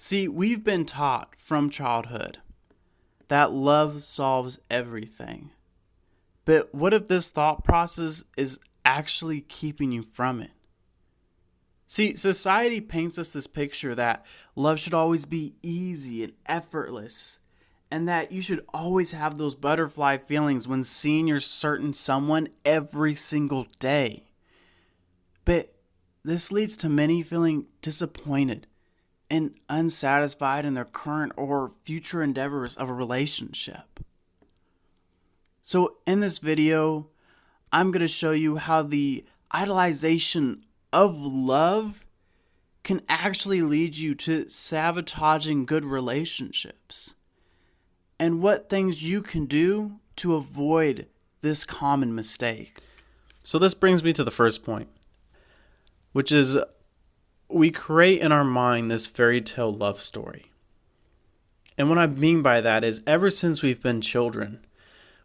See, we've been taught from childhood that love solves everything. But what if this thought process is actually keeping you from it? See, society paints us this picture that love should always be easy and effortless, and that you should always have those butterfly feelings when seeing your certain someone every single day. But this leads to many feeling disappointed and unsatisfied in their current or future endeavors of a relationship. So, in this video, I'm going to show you how the idolization of love can actually lead you to sabotaging good relationships, and what things you can do to avoid this common mistake. So, this brings me to the first point, which is we create in our mind this fairy tale love story. And what I mean by that is ever since we've been children,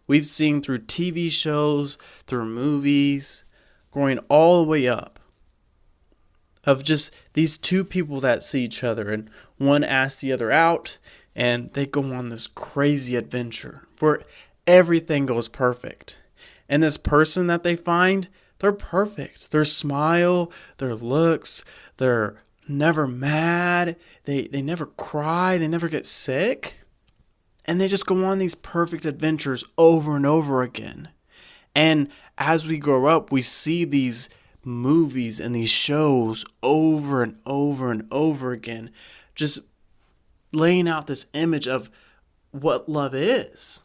we've seen through TV shows, through movies, growing all the way up, of just these two people that see each other and one asks the other out and they go on this crazy adventure where everything goes perfect. And this person that they find, they're perfect. Their smile, their looks, they're never mad. They never cry. They never get sick. And they just go on these perfect adventures over and over again. And as we grow up, we see these movies and these shows over and over and over again, just laying out this image of what love is.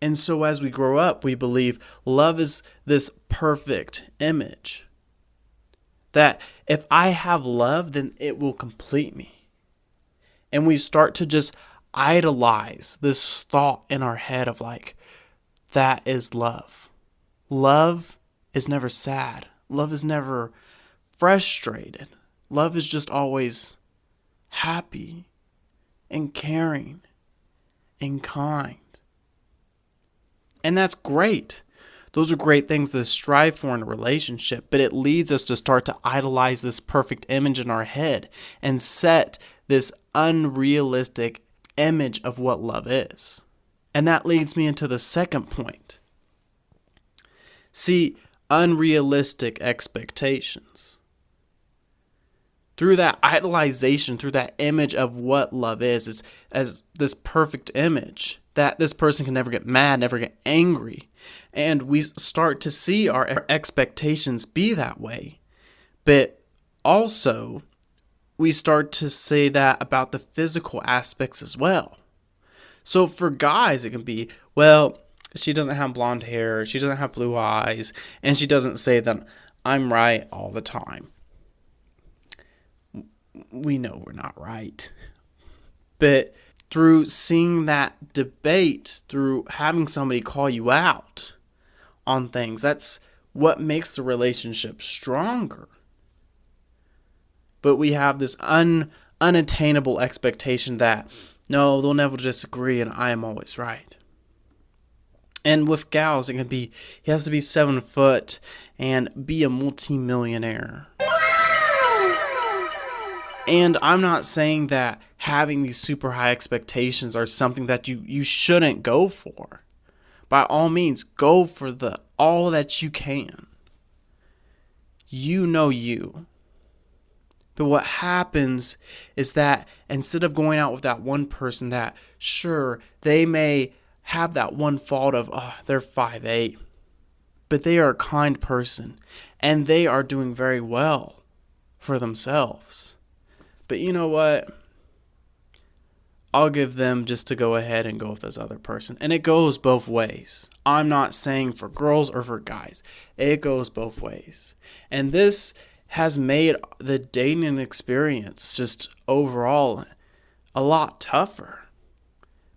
And so as we grow up, we believe love is this perfect image. That if I have love, then it will complete me. And we start to just idolize this thought in our head of like, that is love. Love is never sad. Love is never frustrated. Love is just always happy and caring and kind. And that's great. Those are great things to strive for in a relationship, but it leads us to start to idolize this perfect image in our head and set this unrealistic image of what love is. And that leads me into the second point. See, unrealistic expectations. Through that idolization, through that image of what love is as this perfect image, that this person can never get mad, never get angry. And we start to see our expectations be that way. But also, we start to say that about the physical aspects as well. So for guys, it can be, well, she doesn't have blonde hair, she doesn't have blue eyes, and she doesn't say that I'm right all the time. We know we're not right. But through seeing that debate, through having somebody call you out on things, that's what makes the relationship stronger. But we have this unattainable expectation that, no, they'll never disagree and I am always right. And with gals, it can be, he has to be 7 foot and be a multi-millionaire. And I'm not saying that having these super high expectations are something that you shouldn't go for. By all means, go for all that you can. You know you. But what happens is that instead of going out with that one person that, sure, they may have that one fault of, they're 5'8", but they are a kind person and they are doing very well for themselves. But you know what? I'll give them just to go ahead and go with this other person. And it goes both ways. I'm not saying for girls or for guys. It goes both ways. And this has made the dating experience just overall a lot tougher.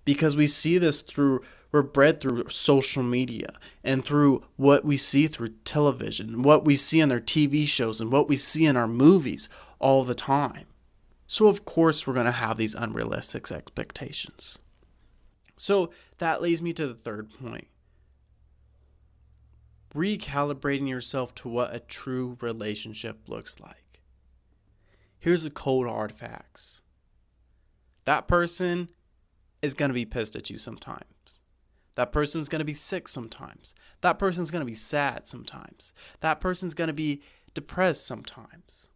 Because we see this we're bred through social media and through what we see through television, what we see in their TV shows and what we see in our movies all the time. So of course we're going to have these unrealistic expectations. So that leads me to the third point. Recalibrating yourself to what a true relationship looks like. Here's the cold hard facts. That person is going to be pissed at you sometimes. That person's going to be sick sometimes. That person's going to be sad sometimes. That person's going to be depressed sometimes.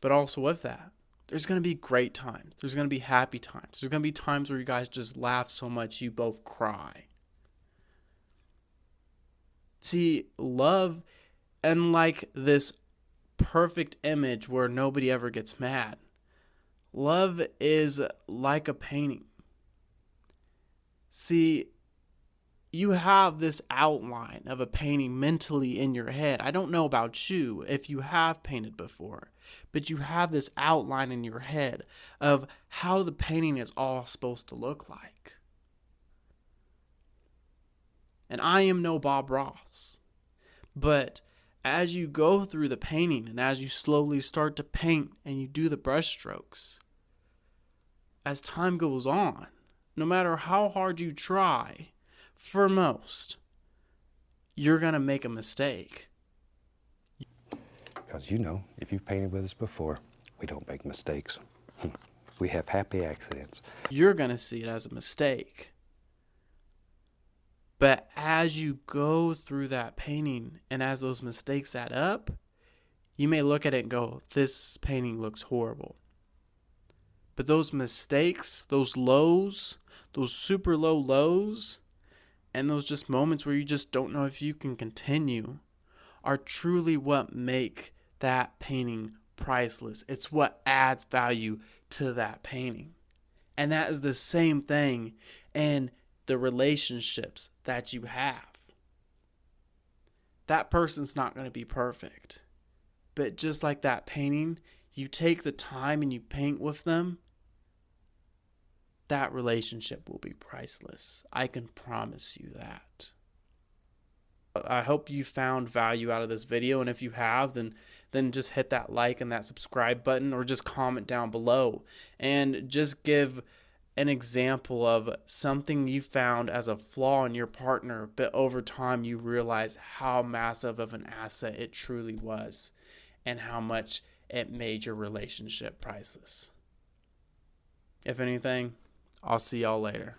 But also with that, there's going to be great times. There's going to be happy times. There's going to be times where you guys just laugh so much you both cry. See, love, unlike this perfect image where nobody ever gets mad, love is like a painting. See, you have this outline of a painting mentally in your head. I don't know about you if you have painted before, but you have this outline in your head of how the painting is all supposed to look like. And I am no Bob Ross, but as you go through the painting and as you slowly start to paint and you do the brush strokes, as time goes on, no matter how hard you try, for most, you're going to make a mistake. Because if you've painted with us before, we don't make mistakes. We have happy accidents. You're going to see it as a mistake. But as you go through that painting and as those mistakes add up, you may look at it and go, this painting looks horrible. But those mistakes, those lows, those super low lows, and those just moments where you just don't know if you can continue are truly what make that painting priceless. It's what adds value to that painting. And that is the same thing in the relationships that you have. That person's not going to be perfect. But just like that painting, you take the time and you paint with them, that relationship will be priceless. I can promise you that. I hope you found value out of this video, and if you have, then just hit that like and that subscribe button, or just comment down below and just give an example of something you found as a flaw in your partner, but over time you realize how massive of an asset it truly was and how much it made your relationship priceless. If anything, I'll see y'all later.